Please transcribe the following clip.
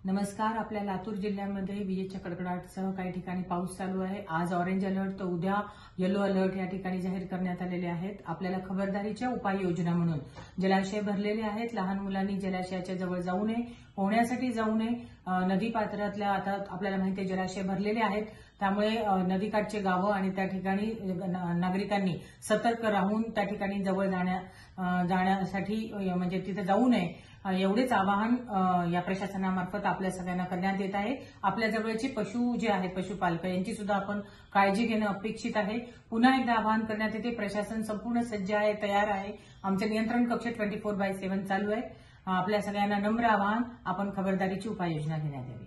नमस्कार. आपल्या लातूर जिल्ह्यामध्ये विजेच्या कडकडाटासह काही ठिकाणी पाऊस चालू आहे. आज ऑरेंज अलर्ट तर उद्या येलो अलर्ट या ठिकाणी जाहीर करण्यात आलेले आहेत. आपल्याला खबरदारीच्या उपाययोजना म्हणून जलाशय भरलेले आहेत. लहान मुलांनी जलाशयाच्या जवळ जाऊ नये, पोहण्यासाठी जाऊ नये. नदी पात्रातल्या आता आपल्याला माहिती आहे जलाशय भरलेले आहेत, त्यामुळे नदीकाठचे गावं आणि त्या ठिकाणी नागरिकांनी सतर्क राहून त्या ठिकाणी जवळ जाण्यासाठी म्हणजे तिथे जाऊ नये एवढेच आवाहन या प्रशासनामार्फत आपल्या सगळ्यांना करण्यात येत आहे. आपल्या जवळचे पशु जे आहेत, पशुपालक यांची सुद्धा आपण काळजी घेणं अपेक्षित आहे. पुन्हा एकदा आवाहन करण्यात येते. प्रशासन संपूर्ण सज्ज आहे, तयार आहे. आमचे नियंत्रण कक्ष 24/7 चालू आहे. आपल्या सगळ्यांना नम्र आवाहन, आपण खबरदारीची उपाययोजना घेण्यात यावी.